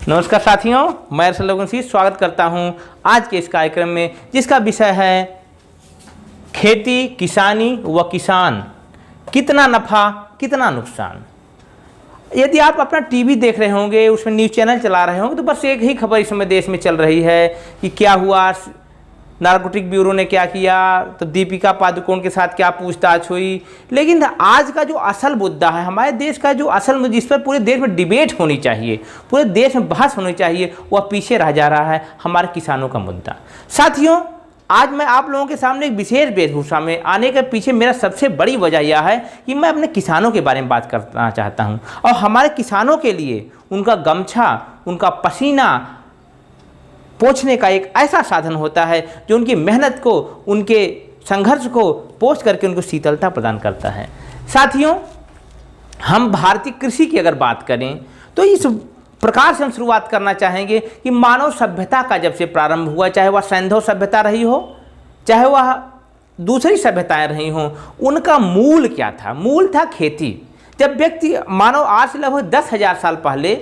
नमस्कार साथियों, मैं लोगों से स्वागत करता हूं आज के इस कार्यक्रम में, जिसका विषय है खेती, किसानी व किसान, कितना नफ़ा कितना नुकसान। यदि आप अपना टीवी देख रहे होंगे, उसमें न्यूज़ चैनल चला रहे होंगे, तो बस एक ही खबर इस समय देश में चल रही है कि क्या हुआ, नारकोटिक ब्यूरो ने क्या किया, तो दीपिका पादुकोण के साथ क्या पूछताछ हुई। लेकिन आज का जो असल मुद्दा है, हमारे देश का जो असल मुद्दा, जिस पर पूरे देश में डिबेट होनी चाहिए, पूरे देश में बहस होनी चाहिए, वह पीछे रह जा रहा है, हमारे किसानों का मुद्दा। साथियों, आज मैं आप लोगों के सामने एक विशेष वेशभूषा में आने के पीछे मेरा सबसे बड़ी वजह यह है कि मैं अपने किसानों के बारे में बात करना चाहता हूँ। और हमारे किसानों के लिए उनका गमछा, उनका पसीना पोंछने का एक ऐसा साधन होता है जो उनकी मेहनत को, उनके संघर्ष को पोंछ करके उनको शीतलता प्रदान करता है। साथियों, हम भारतीय कृषि की अगर बात करें तो इस प्रकार से हम शुरुआत करना चाहेंगे कि मानव सभ्यता का जब से प्रारंभ हुआ, चाहे वह सैंधव सभ्यता रही हो, चाहे वह दूसरी सभ्यताएं रही हों, उनका मूल क्या था? मूल था खेती। जब व्यक्ति, मानव आज से लगभग 10,000 साल पहले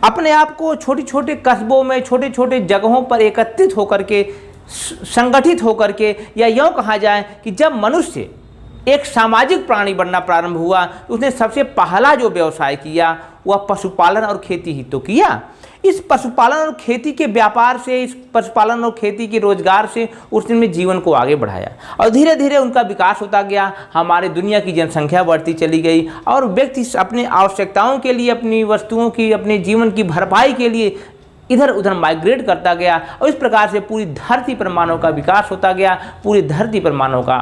अपने आप को छोटे छोटे कस्बों में, छोटे छोटे जगहों पर एकत्रित होकर के, संगठित होकर के, या यूँ कहा जाए कि जब मनुष्य एक सामाजिक प्राणी बनना प्रारंभ हुआ, तो उसने सबसे पहला जो व्यवसाय किया वह पशुपालन और खेती ही तो किया। इस पशुपालन और खेती के व्यापार से, इस पशुपालन और खेती के रोजगार से उसने जीवन को आगे बढ़ाया और धीरे धीरे उनका विकास होता गया। हमारे दुनिया की जनसंख्या बढ़ती चली गई और व्यक्ति अपने आवश्यकताओं के लिए, अपनी वस्तुओं की, अपने जीवन की भरपाई के लिए इधर उधर माइग्रेट करता गया और इस प्रकार से पूरी धरती पर मानव का विकास होता गया, पूरी धरती पर मानव का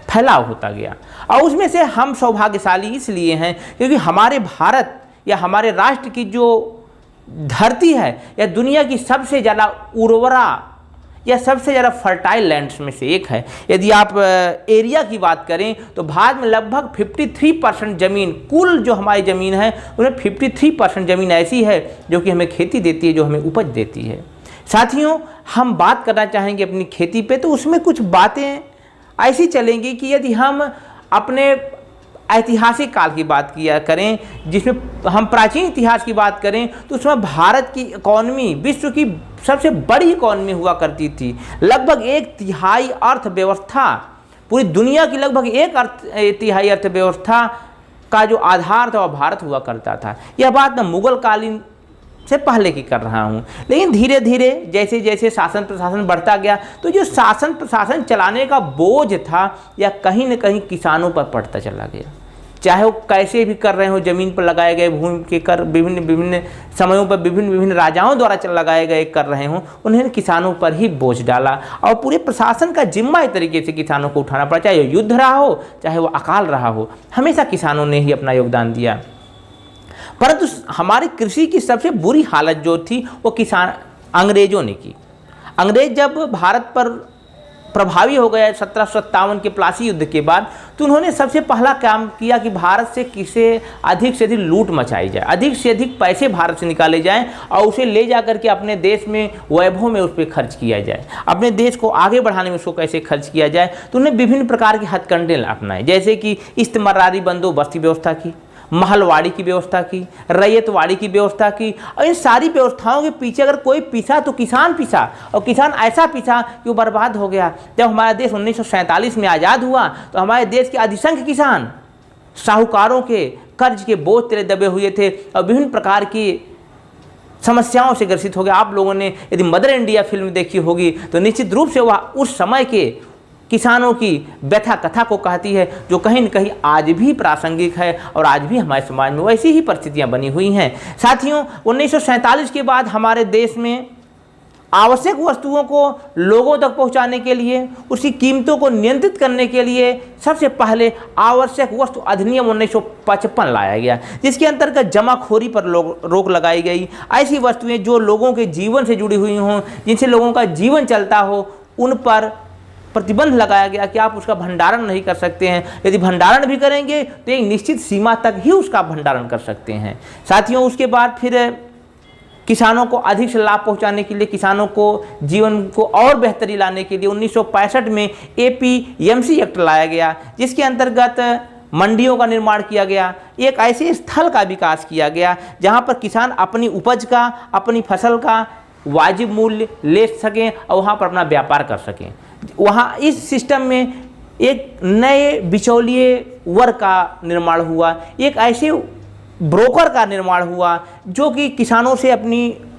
फैलाव होता गया। और उसमें से हम सौभाग्यशाली इसलिए हैं क्योंकि हमारे भारत या हमारे राष्ट्र की जो धरती है, या दुनिया की सबसे ज़्यादा उर्वरा या सबसे ज़्यादा फर्टाइल लैंड्स में से एक है। यदि आप एरिया की बात करें तो भारत में लगभग 53% ज़मीन, कुल जो हमारी ज़मीन है उसमें 53% ज़मीन ऐसी है जो कि हमें खेती देती है, जो हमें उपज देती है। साथियों, हम बात करना चाहेंगे अपनी खेती पे, तो उसमें कुछ बातें ऐसी चलेंगी कि यदि हम अपने ऐतिहासिक काल की बात किया करें, जिसमें हम प्राचीन इतिहास की बात करें, तो उसमें भारत की इकॉनमी विश्व की सबसे बड़ी इकॉनमी हुआ करती थी। लगभग 1/3 अर्थव्यवस्था, पूरी दुनिया की लगभग 1/3 अर्थव्यवस्था का जो आधार था वह भारत हुआ करता था। यह बात मैं मुगल कालीन से पहले की कर रहा हूँ। लेकिन धीरे धीरे जैसे जैसे शासन प्रशासन बढ़ता गया, तो जो शासन प्रशासन चलाने का बोझ था या कहीं न कहीं किसानों पर पड़ता चला गया। चाहे वो कैसे भी कर रहे हो, ज़मीन पर लगाए गए भूमि के कर विभिन्न विभिन्न समयों पर विभिन्न राजाओं द्वारा लगाए गए कर रहे हों, उन्हें किसानों पर ही बोझ डाला और पूरे प्रशासन का जिम्मा एक तरीके से किसानों को उठाना पड़ा। चाहे युद्ध रहा हो, चाहे वो अकाल रहा हो, हमेशा किसानों ने ही अपना योगदान दिया। परंतु हमारी कृषि की सबसे बुरी हालत जो थी वो अंग्रेजों ने की। अंग्रेज जब भारत पर प्रभावी हो गए 1757 के प्लासी युद्ध के बाद, तो उन्होंने सबसे पहला काम किया कि भारत से किसे अधिक से अधिक लूट मचाई जाए, अधिक से अधिक पैसे भारत से निकाले जाएं और उसे ले जा करके अपने देश में वैभव में उस पर खर्च किया जाए, अपने देश को आगे बढ़ाने में उसको कैसे खर्च किया जाए। तो उन्हें विभिन्न प्रकार के हथकंडे अपनाए, जैसे कि इस्तेमारी बंदोबस्त की व्यवस्था की, महलवाड़ी की व्यवस्था की, रैयतवाड़ी की व्यवस्था की। और इन सारी व्यवस्थाओं के पीछे अगर कोई पीछा तो किसान पीछा, और किसान ऐसा पीछा कि वो बर्बाद हो गया। जब हमारा देश 1947 में आज़ाद हुआ तो हमारे देश के अधिसंख्य किसान साहूकारों के कर्ज के बोझ तले दबे हुए थे और विभिन्न प्रकार की समस्याओं से ग्रसित हो गया। आप लोगों ने यदि मदर इंडिया फिल्म देखी होगी तो निश्चित रूप से वह उस समय के किसानों की व्यथा कथा को कहती है, जो कहीं न कहीं आज भी प्रासंगिक है और आज भी हमारे समाज में वैसी ही परिस्थितियां बनी हुई हैं। साथियों, 1947 के बाद हमारे देश में आवश्यक वस्तुओं को लोगों तक पहुंचाने के लिए, उसकी कीमतों को नियंत्रित करने के लिए सबसे पहले आवश्यक वस्तु अधिनियम 1955 लाया गया, जिसके अंतर्गत जमाखोरी पर रोक लगाई गई। ऐसी वस्तुएं जो लोगों के जीवन से जुड़ी हुई हों, जिनसे लोगों का जीवन चलता हो, उन पर प्रतिबंध लगाया गया कि आप उसका भंडारण नहीं कर सकते हैं। यदि भंडारण भी करेंगे तो एक निश्चित सीमा तक ही उसका भंडारण कर सकते हैं। साथियों, उसके बाद फिर किसानों को अधिक से लाभ पहुंचाने के लिए, किसानों को जीवन को और बेहतरी लाने के लिए 1965 में APMC एक्ट लाया गया, जिसके अंतर्गत मंडियों का निर्माण किया गया, एक ऐसे स्थल का विकास किया गया जहां पर किसान अपनी उपज का, अपनी फसल का वाजिब मूल्य ले सकें और वहां पर अपना व्यापार कर सकें। वहां इस सिस्टम में एक नए बिचौलिए वर्ग का निर्माण हुआ, एक ऐसे ब्रोकर का निर्माण हुआ जो कि किसानों से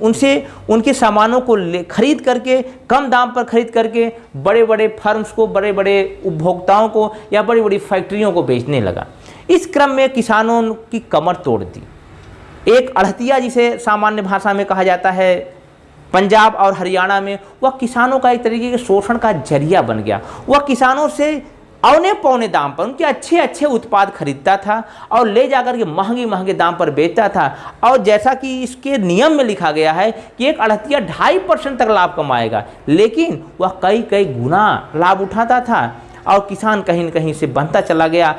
उनसे उनके सामानों को खरीद करके, कम दाम पर खरीद करके बड़े बड़े फर्म्स को, बड़े बड़े उपभोक्ताओं को या बड़ी बड़ी फैक्ट्रियों को बेचने लगा। इस क्रम में किसानों की कमर तोड़ दी। एक अड़हतिया जिसे सामान्य भाषा में कहा जाता है पंजाब और हरियाणा में, वह किसानों का एक तरीके के शोषण का जरिया बन गया। वह किसानों से औने पौने दाम पर उनके अच्छे अच्छे उत्पाद खरीदता था और ले जाकर के महंगे महंगे दाम पर बेचता था। और जैसा कि इसके नियम में लिखा गया है कि एक अड़हतिया 2.5% तक लाभ कमाएगा, लेकिन वह कई कई गुना लाभ उठाता था और किसान कहीं न कहीं से बनता चला गया।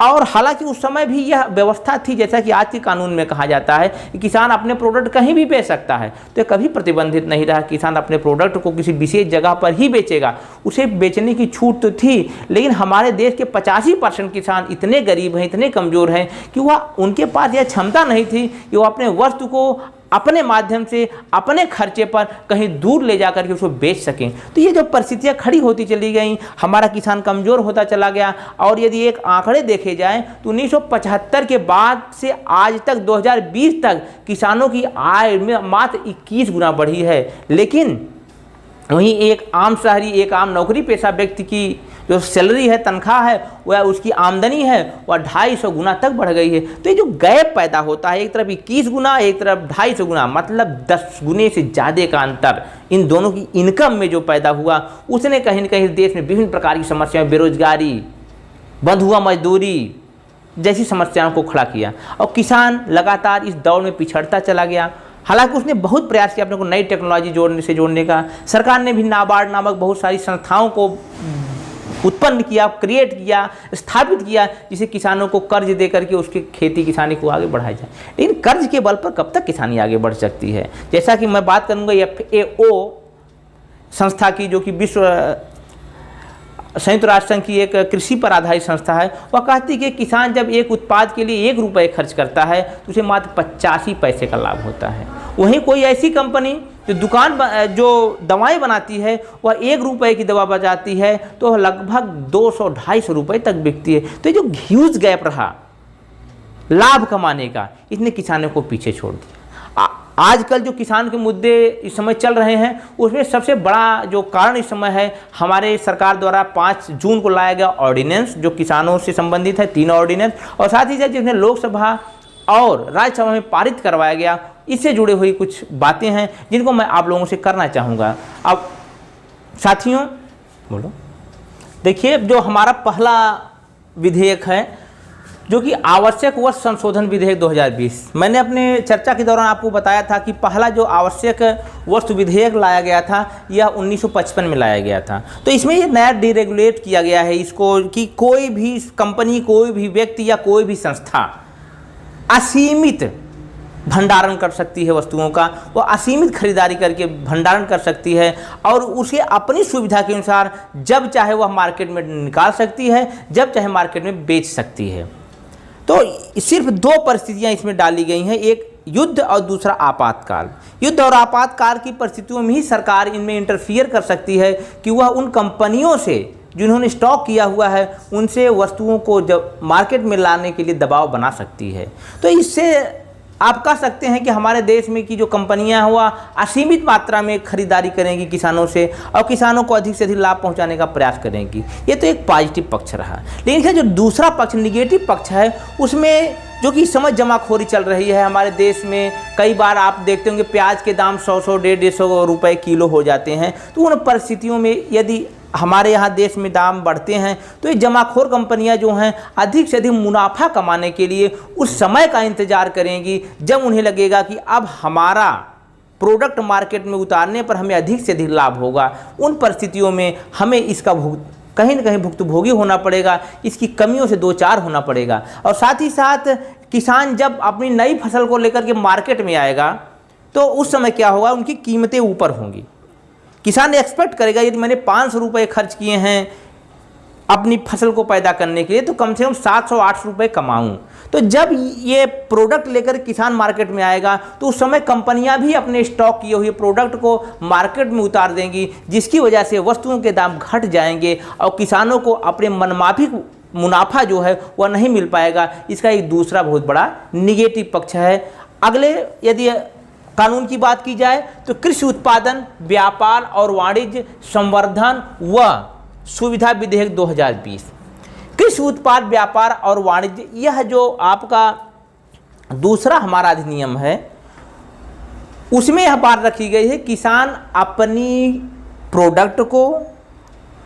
और हालांकि उस समय भी यह व्यवस्था थी, जैसा कि आज के कानून में कहा जाता है कि किसान अपने प्रोडक्ट कहीं भी बेच सकता है, तो कभी प्रतिबंधित नहीं रहा। किसान अपने प्रोडक्ट को किसी विशेष जगह पर ही बेचेगा, उसे बेचने की छूट तो थी। लेकिन हमारे देश के 85% किसान इतने गरीब हैं, इतने कमज़ोर हैं कि वह उनके पास यह क्षमता नहीं थी कि वह अपने वस्तु को अपने माध्यम से, अपने खर्चे पर कहीं दूर ले जाकर के उसको बेच सकें। तो ये जो परिस्थितियाँ खड़ी होती चली गई, हमारा किसान कमज़ोर होता चला गया। और यदि एक आंकड़े देखे जाएं तो 1975 के बाद से आज तक 2020 तक किसानों की आय में मात्र 21 गुना बढ़ी है। लेकिन वहीं एक आम शहरी, एक आम नौकरी पेशा व्यक्ति की जो सैलरी है, तनख्वाह है, वह उसकी आमदनी है वह 250 गुना तक बढ़ गई है। तो ये जो गैप पैदा होता है, एक तरफ 21 गुना, एक तरफ 250 गुना, मतलब 10 गुने से ज़्यादा का अंतर इन दोनों की इनकम में जो पैदा हुआ, उसने कहीं न कहीं देश में विभिन्न प्रकार की समस्याएं, बेरोजगारी, बंधुआ मजदूरी जैसी समस्याओं को खड़ा किया और किसान लगातार इस दौर में पिछड़ता चला गया। हालांकि उसने बहुत प्रयास किया अपने को नई टेक्नोलॉजी जोड़ने का। सरकार ने भी नाबार्ड नामक बहुत सारी संस्थाओं को उत्पन्न किया, क्रिएट किया, स्थापित किया, जिसे किसानों को कर्ज दे करके उसकी खेती किसानी को आगे बढ़ाया जाए। लेकिन कर्ज के बल पर कब तक किसानी आगे बढ़ सकती है? जैसा कि मैं बात करूंगा FAO संस्था की, जो कि विश्व संयुक्त राष्ट्र संघ की एक कृषि पर आधारित संस्था है, वह कहती है कि किसान जब एक उत्पाद के लिए 1 रुपये खर्च करता है तो उसे मात्र 85 पैसे का लाभ होता है। वहीं कोई ऐसी कंपनी जो दवाएं बनाती है, वह 1 रुपये की दवा बनाती है तो लगभग 200-250 रुपये तक बिकती है। तो ये जो ह्यूज गैप रहा लाभ कमाने का, इसने किसानों को पीछे छोड़ दिया। आजकल जो किसान के मुद्दे इस समय चल रहे हैं, उसमें सबसे बड़ा जो कारण इस समय है, हमारे सरकार द्वारा 5 जून को लाया गया ऑर्डिनेंस जो किसानों से संबंधित है, 3 ऑर्डिनेंस, और साथ ही साथ जिसने लोकसभा और राज्यसभा में पारित करवाया गया, इससे जुड़ी हुई कुछ बातें हैं जिनको मैं आप लोगों से करना चाहूँगा। अब साथियों बोलो, देखिए जो हमारा पहला विधेयक है जो कि आवश्यक वस्तु संशोधन विधेयक 2020, मैंने अपने चर्चा के दौरान आपको बताया था कि पहला जो आवश्यक वस्तु विधेयक लाया गया था यह 1955 में लाया गया था। तो इसमें ये नया डीरेगुलेट किया गया है इसको कि कोई भी कंपनी, कोई भी व्यक्ति या कोई भी संस्था असीमित भंडारण कर सकती है वस्तुओं का, वो असीमित खरीदारी करके भंडारण कर सकती है और उसे अपनी सुविधा के अनुसार जब चाहे वह मार्केट में निकाल सकती है, जब चाहे मार्केट में बेच सकती है। तो सिर्फ 2 परिस्थितियां इसमें डाली गई हैं, एक युद्ध और दूसरा आपातकाल। युद्ध और आपातकाल की परिस्थितियों में ही सरकार इनमें इंटरफियर कर सकती है कि वह उन कंपनियों से जिन्होंने स्टॉक किया हुआ है उनसे वस्तुओं को जब मार्केट में लाने के लिए दबाव बना सकती है। तो इससे आप कह सकते हैं कि हमारे देश में की जो कंपनियां हैं वह असीमित मात्रा में खरीदारी करेंगी किसानों से और किसानों को अधिक से अधिक लाभ पहुंचाने का प्रयास करेंगी। ये तो एक पॉजिटिव पक्ष रहा। लेकिन जो दूसरा पक्ष, निगेटिव पक्ष है, उसमें जो कि इस समय जमाखोरी चल रही है हमारे देश में। कई बार आप देखते होंगे प्याज के दाम 100-100, 150 रुपये किलो हो जाते हैं। तो उन परिस्थितियों में यदि हमारे यहाँ देश में दाम बढ़ते हैं तो ये जमाखोर कंपनियां जो हैं अधिक से अधिक मुनाफा कमाने के लिए उस समय का इंतज़ार करेंगी जब उन्हें लगेगा कि अब हमारा प्रोडक्ट मार्केट में उतारने पर हमें अधिक से अधिक लाभ होगा। उन परिस्थितियों में हमें इसका कहीं न कहीं भुक्तभोगी होना पड़ेगा, इसकी कमियों से 2-4 होना पड़ेगा। और साथ ही साथ किसान जब अपनी नई फसल को लेकर के मार्केट में आएगा तो उस समय क्या होगा, उनकी कीमतें ऊपर होंगी। किसान एक्सपेक्ट करेगा यदि मैंने 500 रुपये खर्च किए हैं अपनी फसल को पैदा करने के लिए, तो कम से कम 700-800 रुपये कमाऊँ। तो जब ये प्रोडक्ट लेकर किसान मार्केट में आएगा तो उस समय कंपनियां भी अपने स्टॉक किए हुए प्रोडक्ट को मार्केट में उतार देंगी, जिसकी वजह से वस्तुओं के दाम घट जाएंगे और किसानों को अपने मनमाफिक मुनाफा जो है वह नहीं मिल पाएगा। इसका एक दूसरा बहुत बड़ा निगेटिव पक्ष है। अगले यदि कानून की बात की जाए तो कृषि उत्पादन, व्यापार और वाणिज्य संवर्धन व सुविधा विधेयक 2020। कृषि उत्पाद, व्यापार और वाणिज्य, यह जो आपका दूसरा हमारा अधिनियम है उसमें यह बात रखी गई है किसान अपनी प्रोडक्ट को,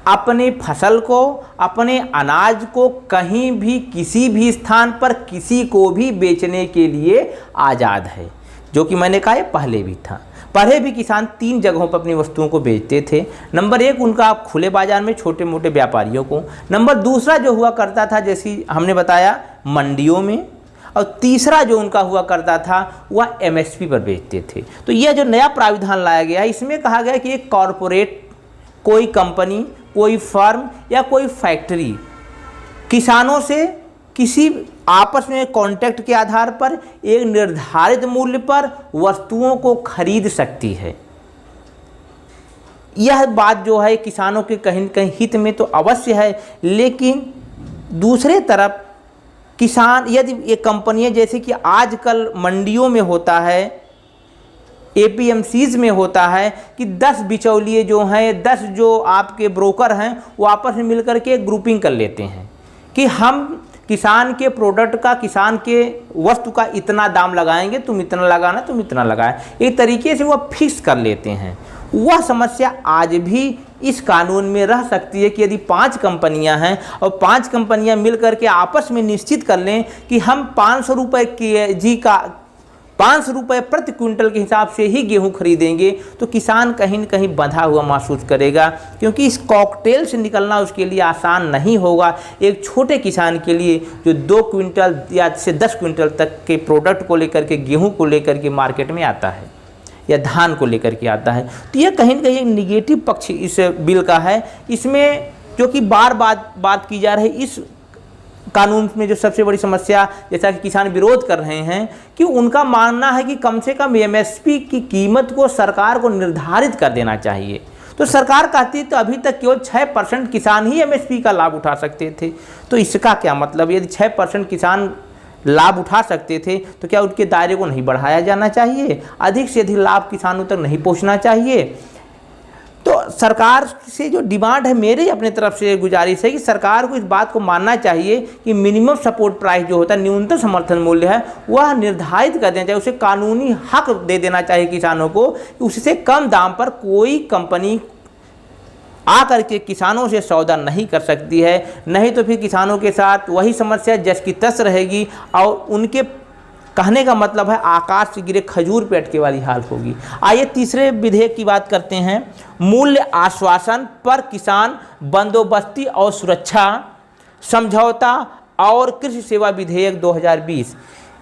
अपने फसल को, अपने अनाज को कहीं भी किसी भी स्थान पर किसी को भी बेचने के लिए आज़ाद है, जो कि मैंने कहा पहले भी था। पहले भी किसान 3 जगहों पर अपनी वस्तुओं को बेचते थे। नंबर 1 उनका खुले बाजार में छोटे मोटे व्यापारियों को, नंबर दूसरा जो हुआ करता था जैसी हमने बताया मंडियों में, और तीसरा जो उनका हुआ करता था वह एमएसपी पर बेचते थे। तो यह जो नया प्राविधान लाया गया है इसमें कहा गया कि एक कॉरपोरेट, कोई कंपनी, कोई फर्म या कोई फैक्ट्री किसानों से किसी आपस में कॉन्ट्रैक्ट के आधार पर एक निर्धारित मूल्य पर वस्तुओं को खरीद सकती है। यह बात जो है किसानों के कहीं न कहीं हित में तो अवश्य है, लेकिन दूसरे तरफ किसान यदि ये कंपनियां जैसे कि आजकल मंडियों में होता है, एपीएमसीज में होता है कि 10 बिचौलिए जो हैं, 10 जो आपके ब्रोकर हैं वो आपस में मिलकर के ग्रुपिंग कर लेते हैं कि हम किसान के प्रोडक्ट का, किसान के वस्तु का इतना दाम लगाएंगे, तुम इतना लगाना, तुम इतना लगाए, एक तरीके से वह फिक्स कर लेते हैं। वह समस्या आज भी इस कानून में रह सकती है कि यदि 5 कंपनियां हैं और 5 कंपनियां मिलकर के आपस में निश्चित कर लें कि हम 500 रुपये केजी का 500 रुपये प्रति क्विंटल के हिसाब से ही गेहूं खरीदेंगे, तो किसान कहीं न कहीं बंधा हुआ महसूस करेगा, क्योंकि इस कॉकटेल से निकलना उसके लिए आसान नहीं होगा। एक छोटे किसान के लिए जो 2 क्विंटल या से 10 क्विंटल तक के प्रोडक्ट को लेकर के, गेहूं को लेकर के मार्केट में आता है या धान को लेकर के आता है, तो यह कहीं न कहीं एक निगेटिव पक्ष इस बिल का है। इसमें जो कि बार बात की जा रही इस कानून में जो सबसे बड़ी समस्या, जैसा कि किसान विरोध कर रहे हैं कि उनका मानना है कि कम से कम एमएसपी की कीमत को सरकार को निर्धारित कर देना चाहिए। तो सरकार कहती तो अभी तक केवल 6% किसान ही एमएसपी का लाभ उठा सकते थे। तो इसका क्या मतलब, यदि 6% किसान लाभ उठा सकते थे तो क्या उनके दायरे को नहीं बढ़ाया जाना चाहिए? अधिक से अधिक लाभ किसानों तक नहीं पहुंचना चाहिए? तो सरकार से जो डिमांड है, मेरे अपने तरफ से गुजारिश है कि सरकार को इस बात को मानना चाहिए कि मिनिमम सपोर्ट प्राइस जो होता है, न्यूनतम समर्थन मूल्य है, वह निर्धारित कर देना चाहिए। उसे कानूनी हक दे देना चाहिए किसानों को, उससे कम दाम पर कोई कंपनी आकर के किसानों से सौदा नहीं कर सकती है। नहीं तो फिर किसानों के साथ वही समस्या जस की तस रहेगी और उनके कहने का मतलब है आकाश से गिरे खजूर पे अटके वाली हाल होगी। आइए तीसरे विधेयक की बात करते हैं, मूल्य आश्वासन पर किसान बंदोबस्ती और सुरक्षा समझौता और कृषि सेवा विधेयक 2020।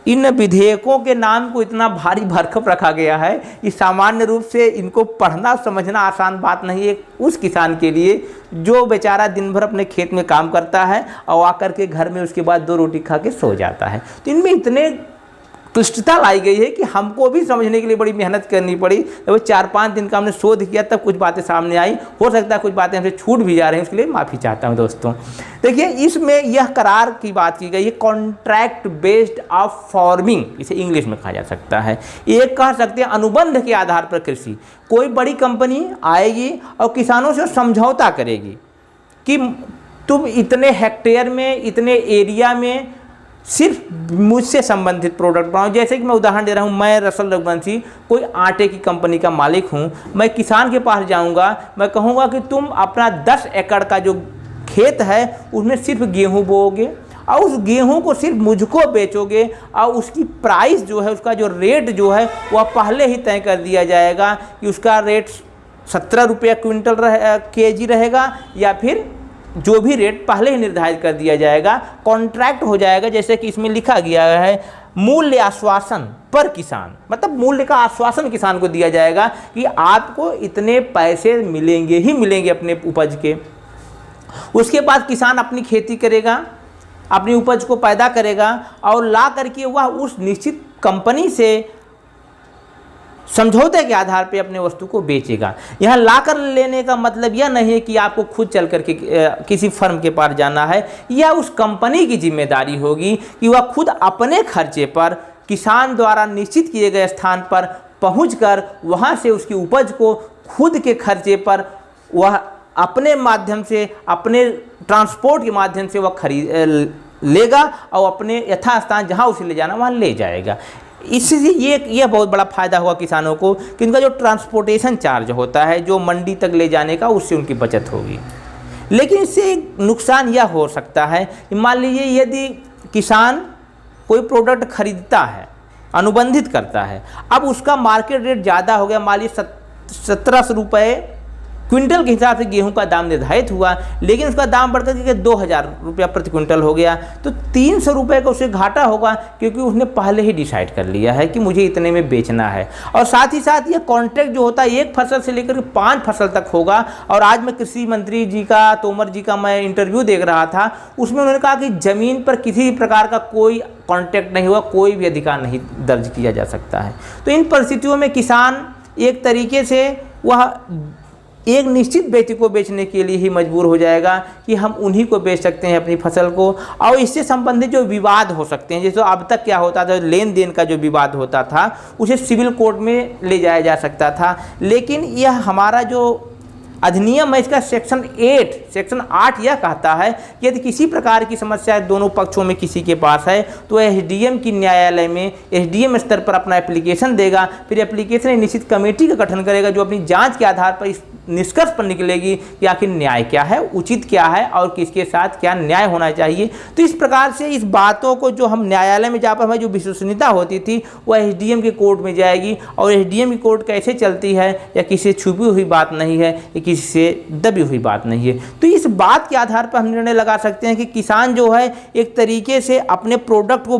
इन विधेयकों के नाम को इतना भारी भरकम रखा गया है कि सामान्य रूप से इनको पढ़ना समझना आसान बात नहीं है उस किसान के लिए जो बेचारा दिन भर अपने खेत में काम करता है और आकर के घर में उसके बाद 2 रोटी खा के सो जाता है। तो इनमें इतने क्लिष्टता लाई गई है कि हमको भी समझने के लिए बड़ी मेहनत करनी पड़ी। जब 4-5 दिन का हमने शोध किया तब कुछ बातें सामने आई। हो सकता है कुछ बातें हमसे छूट भी जा रही हैं, उसके लिए माफ़ी चाहता हूं दोस्तों। देखिए इसमें यह करार की बात की गई है, कॉन्ट्रैक्ट बेस्ड ऑफ फार्मिंग, इसे इंग्लिश में कहा जा सकता है। एक कह सकते हैं अनुबंध के आधार पर कृषि, कोई बड़ी कंपनी आएगी और किसानों से समझौता करेगी कि तुम इतने हेक्टेयर में, इतने एरिया में सिर्फ मुझसे संबंधित प्रोडक्ट बनाओ। जैसे कि मैं उदाहरण दे रहा हूँ, मैं रसल रघुवंशी कोई आटे की कंपनी का मालिक हूँ, मैं किसान के पास जाऊँगा, मैं कहूँगा कि तुम अपना 10 एकड़ का जो खेत है उसमें सिर्फ गेहूँ बोओगे और उस गेहूँ को सिर्फ मुझको बेचोगे और उसकी प्राइस जो है, उसका जो रेट जो है वह पहले ही तय कर दिया जाएगा कि उसका रेट 17 रुपये क्विंटल केजी रहेगा या फिर जो भी रेट पहले ही निर्धारित कर दिया जाएगा। कॉन्ट्रैक्ट हो जाएगा, जैसे कि इसमें लिखा गया है मूल्य आश्वासन पर किसान, मतलब मूल्य का आश्वासन किसान को दिया जाएगा कि आपको इतने पैसे मिलेंगे ही मिलेंगे अपने उपज के। उसके बाद किसान अपनी खेती करेगा, अपनी उपज को पैदा करेगा और ला करके वह उस निश्चित कंपनी से समझौते के आधार पे अपने वस्तु को बेचेगा। यहाँ ला कर लेने का मतलब यह नहीं है कि आपको खुद चल करके किसी फर्म के पास जाना है, या उस कंपनी की जिम्मेदारी होगी कि वह खुद अपने खर्चे पर किसान द्वारा निश्चित किए गए स्थान पर पहुंचकर वहां से उसकी उपज को खुद के खर्चे पर वह अपने माध्यम से, अपने ट्रांसपोर्ट के माध्यम से वह खरीद लेगा और अपने यथास्थान जहां उसे ले जाना वहां ले जाएगा। इससे ये बहुत बड़ा फ़ायदा होगा किसानों को कि उनका जो ट्रांसपोर्टेशन चार्ज होता है जो मंडी तक ले जाने का, उससे उनकी बचत होगी। लेकिन इससे एक नुकसान यह हो सकता है कि मान लीजिए यदि किसान कोई प्रोडक्ट खरीदता है, अनुबंधित करता है, अब उसका मार्केट रेट ज़्यादा हो गया, मान लीजिए 1700 रुपये क्विंटल के हिसाब से गेहूं का दाम निर्धारित हुआ, लेकिन उसका दाम बढ़कर के 2000 रुपया प्रति क्विंटल हो गया, तो 300 रुपये का उसे घाटा होगा, क्योंकि उसने पहले ही डिसाइड कर लिया है कि मुझे इतने में बेचना है। और साथ ही साथ ये कॉन्ट्रैक्ट जो होता है 1 फसल से लेकर के 5 फसल तक होगा। और आज मैं कृषि मंत्री जी का, तोमर जी का मैं इंटरव्यू देख रहा था, उसमें उन्होंने कहा कि ज़मीन पर किसी भी प्रकार का कोई कॉन्ट्रैक्ट नहीं हुआ, कोई भी अधिकार नहीं दर्ज किया जा सकता है। तो इन परिस्थितियों में किसान एक तरीके से वह एक निश्चित व्यक्ति को बेचने के लिए ही मजबूर हो जाएगा कि हम उन्हीं को बेच सकते हैं अपनी फसल को। और इससे संबंधित जो विवाद हो सकते हैं, जैसे अब तक क्या होता था, लेन देन का जो विवाद होता था उसे सिविल कोर्ट में ले जाया जा सकता था। लेकिन यह हमारा जो अधिनियम है, इसका सेक्शन 8 यह कहता है कि यदि किसी प्रकार की समस्या दोनों पक्षों में किसी के पास है तो एसडीएम की न्यायालय में एसडीएम स्तर पर अपना एप्लीकेशन देगा। फिर एप्लीकेशन एक निश्चित कमेटी का गठन करेगा जो अपनी जांच के आधार पर इस निष्कर्ष पर निकलेगी कि आखिर न्याय क्या है, उचित क्या है और किसके साथ क्या न्याय होना चाहिए। तो इस प्रकार से इस बातों को जो हम न्यायालय में जा पर हमारी जो विश्वसनीयता होती थी वह एसडीएम के कोर्ट में जाएगी। और एसडीएम की कोर्ट कैसे चलती है, या किसी छुपी हुई बात नहीं है, या किसी से दबी हुई बात नहीं है। तो इस बात के आधार पर हम निर्णय लगा सकते हैं कि किसान जो है एक तरीके से अपने प्रोडक्ट को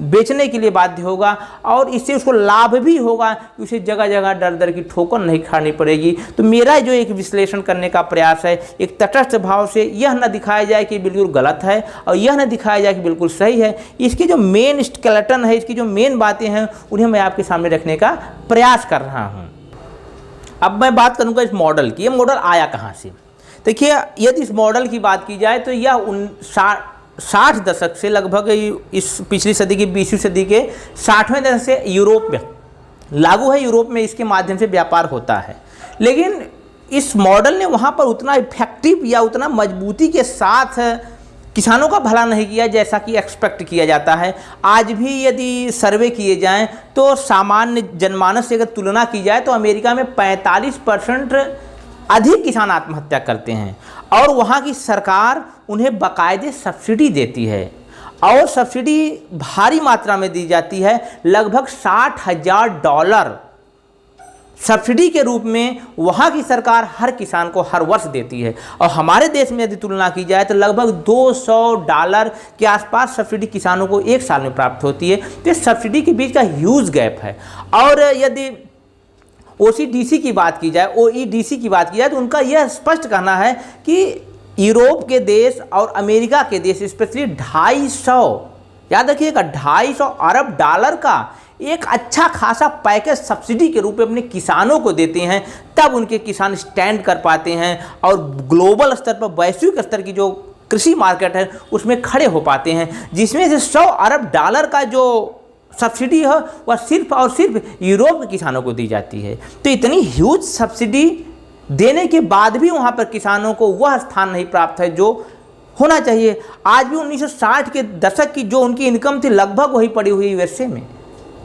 बेचने के लिए बाध्य होगा, और इससे उसको लाभ भी होगा कि उसे जगह जगह दर दर की ठोकर नहीं खानी पड़ेगी। तो मेरा जो एक विश्लेषण करने का प्रयास है, एक तटस्थ भाव से, यह न दिखाया जाए कि बिल्कुल गलत है और यह न दिखाया जाए कि बिल्कुल सही है। इसकी जो मेन स्केलेटन है, इसकी जो मेन बातें हैं, उन्हें मैं आपके सामने रखने का प्रयास कर रहा हूँ। अब मैं बात करूँगा इस मॉडल की। ये मॉडल आया कहाँ से? देखिए, यदि इस मॉडल की बात की जाए तो यह 60 दशक से, लगभग इस पिछली सदी की 20वीं सदी के 60वें दशक से यूरोप में लागू है। यूरोप में इसके माध्यम से व्यापार होता है, लेकिन इस मॉडल ने वहाँ पर उतना इफेक्टिव या उतना मजबूती के साथ किसानों का भला नहीं किया जैसा कि एक्सपेक्ट किया जाता है। आज भी यदि सर्वे किए जाएं तो सामान्य जनमानस से अगर तुलना की जाए तो अमेरिका में 45% अधिक किसान आत्महत्या करते हैं, और वहाँ की सरकार उन्हें बाकायदे सब्सिडी देती है, और सब्सिडी भारी मात्रा में दी जाती है। लगभग $60,000 सब्सिडी के रूप में वहाँ की सरकार हर किसान को हर वर्ष देती है। और हमारे देश में यदि तुलना की जाए तो लगभग $200 के आसपास सब्सिडी किसानों को एक साल में प्राप्त होती है। तो इस सब्सिडी के बीच का ह्यूज गैप है। और यदि ओईडीसी की बात की जाए तो उनका यह स्पष्ट कहना है कि यूरोप के देश और अमेरिका के देश स्पेशली 250, याद रखिएगा, $250 अरब का एक अच्छा खासा पैकेज सब्सिडी के रूप में अपने किसानों को देते हैं। तब उनके किसान स्टैंड कर पाते हैं और ग्लोबल स्तर पर, वैश्विक स्तर की जो कृषि मार्केट है उसमें खड़े हो पाते हैं, जिसमें से $100 अरब का जो सब्सिडी है वह सिर्फ और सिर्फ यूरोप के किसानों को दी जाती है। तो इतनी ह्यूज सब्सिडी देने के बाद भी वहाँ पर किसानों को वह स्थान नहीं प्राप्त है जो होना चाहिए। आज भी 1960 के दशक की जो उनकी इनकम थी लगभग वही पड़ी हुई यूएसए में,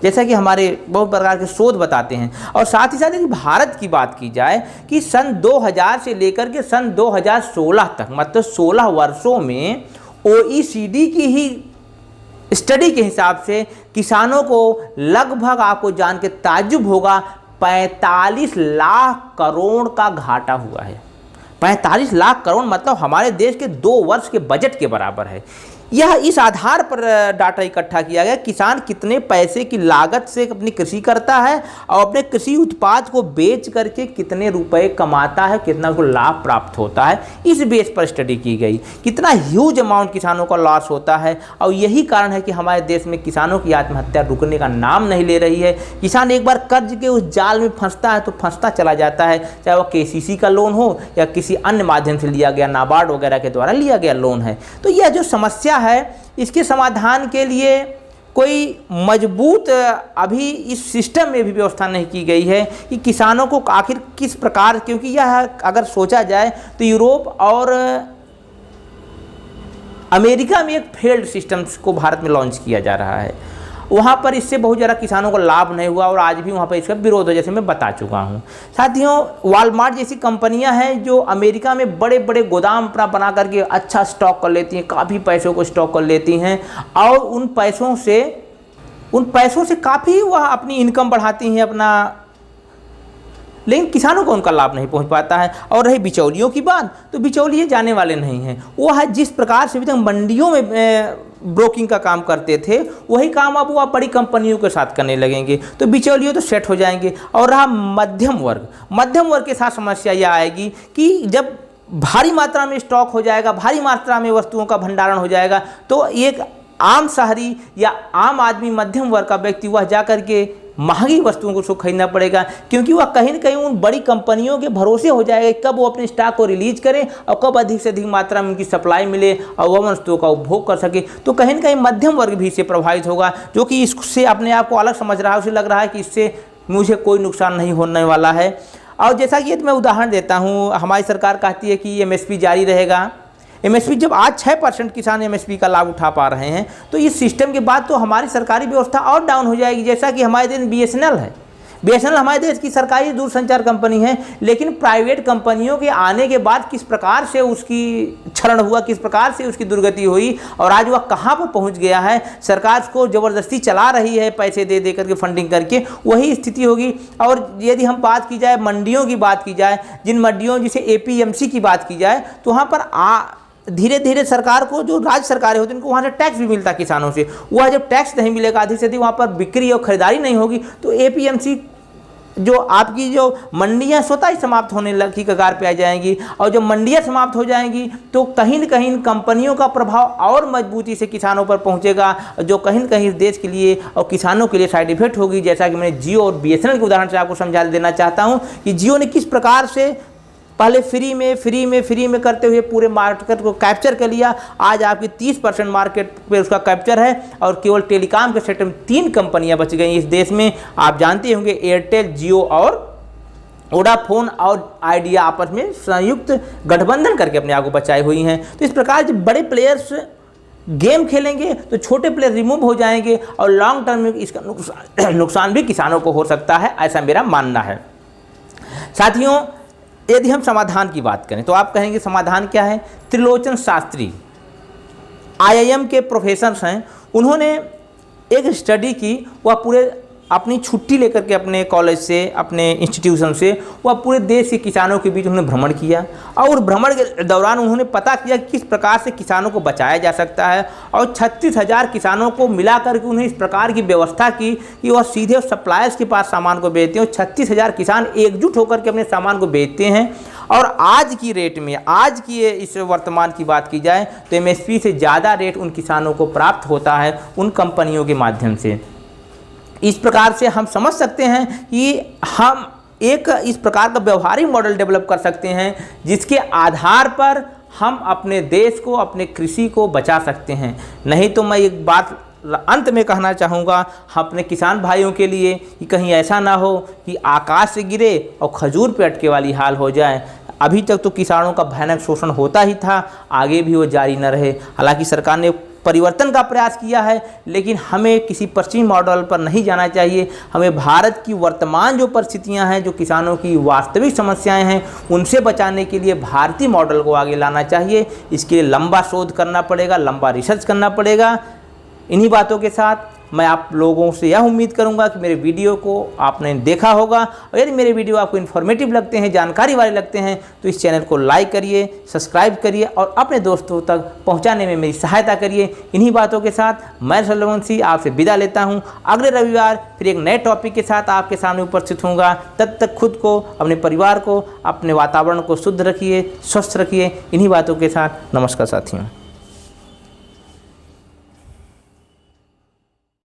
जैसा कि हमारे बहुत प्रकार के शोध बताते हैं। और साथ ही साथ यदि भारत की बात की जाए कि सन 2000 से लेकर के सन 2016 तक, मतलब 16 वर्षों में ओईसीडी की ही स्टडी के हिसाब से किसानों को लगभग, आपको जान के ताज्जुब होगा, 45 लाख करोड़ का घाटा हुआ है। 45 लाख करोड़ मतलब हमारे देश के 2 वर्ष के बजट के बराबर है। यह इस आधार पर डाटा इकट्ठा किया गया किसान कितने पैसे की लागत से अपनी कृषि करता है और अपने कृषि उत्पाद को बेच करके कितने रुपए कमाता है, कितना उसको लाभ प्राप्त होता है, इस बेस पर स्टडी की गई। कितना ह्यूज अमाउंट किसानों का लॉस होता है और यही कारण है कि हमारे देश में किसानों की आत्महत्या रुकने का नाम नहीं ले रही है। किसान एक बार कर्ज के उस जाल में फंसता है तो फंसता चला जाता है, चाहे वह KCC का लोन हो या किसी अन्य माध्यम से लिया गया, नाबार्ड वगैरह के द्वारा लिया गया लोन है। तो यह जो समस्या है इसके समाधान के लिए कोई मजबूत अभी इस सिस्टम में भी व्यवस्था नहीं की गई है कि किसानों को आखिर किस प्रकार, क्योंकि यह अगर सोचा जाए तो यूरोप और अमेरिका में एक फेल्ड सिस्टम्स को भारत में लॉन्च किया जा रहा है। वहाँ पर इससे बहुत ज़्यादा किसानों को लाभ नहीं हुआ और आज भी वहाँ पर इसका विरोध है, जैसे मैं बता चुका हूँ। साथियों, वॉलमार्ट जैसी कंपनियाँ हैं जो अमेरिका में बड़े बड़े गोदाम अपना बना करके अच्छा स्टॉक कर लेती हैं, काफ़ी पैसों को स्टॉक कर लेती हैं और उन पैसों से काफ़ी वह अपनी इनकम बढ़ाती हैं अपना, लेकिन किसानों को उनका लाभ नहीं पहुंच पाता है। और रही बिचौलियों की बात, तो बिचौलिए जाने वाले नहीं हैं। वो है जिस प्रकार से अभी तक मंडियों में ब्रोकिंग का काम करते थे, वही काम अब वो बड़ी कंपनियों के साथ करने लगेंगे, तो बिचौलियों तो सेट हो जाएंगे। और रहा मध्यम वर्ग के साथ समस्या यह आएगी कि जब भारी मात्रा में स्टॉक हो जाएगा, भारी मात्रा में वस्तुओं का भंडारण हो जाएगा, तो एक आम शहरी या आम आदमी, मध्यम वर्ग का व्यक्ति, वह जाकर के महंगी वस्तुओं को उसको खरीदना पड़ेगा, क्योंकि वह कहीं न कहीं उन बड़ी कंपनियों के भरोसे हो जाएगा कब वो अपने स्टॉक को रिलीज करें और कब अधिक से अधिक मात्रा में उनकी सप्लाई मिले और वह वस्तुओं का उपभोग कर सके। तो कहीं न कहीं मध्यम वर्ग भी इससे प्रभावित होगा, जो कि इससे अपने आप को अलग समझ रहा है, उसे लग रहा है कि इससे मुझे कोई नुकसान नहीं होने वाला है। और जैसा कि मैं उदाहरण देता हूँ, हमारी सरकार कहती है कि MSP जारी रहेगा। MSP जब आज 6% किसान MSP का लाभ उठा पा रहे हैं, तो इस सिस्टम के बाद तो हमारी सरकारी व्यवस्था और डाउन हो जाएगी। जैसा कि हमारे देश BSNL है, BSNL हमारे देश की सरकारी दूरसंचार कंपनी है, लेकिन प्राइवेट कंपनियों के आने के बाद किस प्रकार से उसकी क्षरण हुआ, किस प्रकार से उसकी दुर्गति हुई और आज वह कहाँ पर पहुँच गया है। सरकार उसको ज़बरदस्ती चला रही है, पैसे दे दे करके, फंडिंग करके, वही स्थिति होगी। और यदि हम बात की जाए मंडियों की बात की जाए, जिन मंडियों जिसे APMC की बात की जाए, तो वहाँ पर धीरे धीरे सरकार को, जो राज्य सरकारें होती हैं, उनको वहाँ से टैक्स भी मिलता है किसानों से। वह जब टैक्स नहीं मिलेगा, अधिक से अधिक वहाँ पर बिक्री और खरीदारी नहीं होगी, तो APMC जो आपकी जो मंडियाँ स्वतः ही समाप्त होने की कगार पे आ जाएंगी। और जब मंडियाँ समाप्त हो जाएंगी तो कहीं न कहीं कंपनियों का प्रभाव और मजबूती से किसानों पर पहुंचेगा, जो कहीं न कहीं देश के लिए और किसानों के लिए साइड इफेक्ट होगी। जैसा कि मैंने जियो और BSNL के उदाहरण से आपको समझा देना चाहता हूँ कि जियो ने किस प्रकार से पहले फ्री में करते हुए पूरे मार्केट को कैप्चर कर लिया। आज आपकी 30% मार्केट पे उसका कैप्चर है और केवल टेलीकॉम के सेक्टर में 3 कंपनियां बच गई इस देश में। आप जानते होंगे एयरटेल, जियो और वोडाफोन और आइडिया आपस में संयुक्त गठबंधन करके अपने आप को बचाई हुई हैं। तो इस प्रकार जब बड़े प्लेयर्स गेम खेलेंगे तो छोटे प्लेयर रिमूव हो जाएंगे और लॉन्ग टर्म में इसका नुकसान भी किसानों को हो सकता है, ऐसा मेरा मानना है। साथियों, यदि हम समाधान की बात करें तो आप कहेंगे समाधान क्या है। त्रिलोचन शास्त्री IIM के प्रोफेसर हैं, उन्होंने एक स्टडी की। वह पूरे अपनी छुट्टी लेकर के अपने कॉलेज से, अपने इंस्टीट्यूशन से, वह पूरे देश के किसानों के बीच उन्होंने भ्रमण किया और भ्रमण के दौरान उन्होंने पता किया कि किस प्रकार से किसानों को बचाया जा सकता है। और 36,000 किसानों को मिला करके उन्हें इस प्रकार की व्यवस्था की कि वह सीधे सप्लायर्स के पास सामान को बेचते हैं और 36,000 किसान एकजुट होकर के अपने सामान को बेचते हैं। और आज की रेट में, आज की इस वर्तमान की बात की जाए तो MSP से ज़्यादा रेट उन किसानों को प्राप्त होता है उन कंपनियों के माध्यम से। इस प्रकार से हम समझ सकते हैं कि हम एक इस प्रकार का व्यवहारिक मॉडल डेवलप कर सकते हैं जिसके आधार पर हम अपने देश को, अपने कृषि को बचा सकते हैं। नहीं तो मैं एक बात अंत में कहना चाहूँगा अपने किसान भाइयों के लिए कि कहीं ऐसा ना हो कि आकाश से गिरे और खजूर पे अटके वाली हाल हो जाए। अभी तक तो किसानों का भयानक शोषण होता ही था, आगे भी वो जारी न रहे। हालांकि सरकार ने परिवर्तन का प्रयास किया है, लेकिन हमें किसी पश्चिमी मॉडल पर नहीं जाना चाहिए। हमें भारत की वर्तमान जो परिस्थितियां हैं, जो किसानों की वास्तविक समस्याएं हैं, उनसे बचाने के लिए भारतीय मॉडल को आगे लाना चाहिए। इसके लिए लंबा शोध करना पड़ेगा, लंबा रिसर्च करना पड़ेगा। इन्हीं बातों के साथ मैं आप लोगों से यह उम्मीद करूंगा कि मेरे वीडियो को आपने देखा होगा, और यदि मेरे वीडियो आपको इन्फॉर्मेटिव लगते हैं, जानकारी वाले लगते हैं, तो इस चैनल को लाइक करिए, सब्सक्राइब करिए और अपने दोस्तों तक पहुँचाने में मेरी सहायता करिए। इन्हीं बातों के साथ मैं रघुवंशी आपसे विदा लेता हूँ। अगले रविवार फिर एक नए टॉपिक के साथ आपके सामने उपस्थित होऊंगा। तब तक खुद को, अपने परिवार को, अपने वातावरण को शुद्ध रखिए, स्वस्थ रखिए। इन्हीं बातों के साथ नमस्कार साथियों।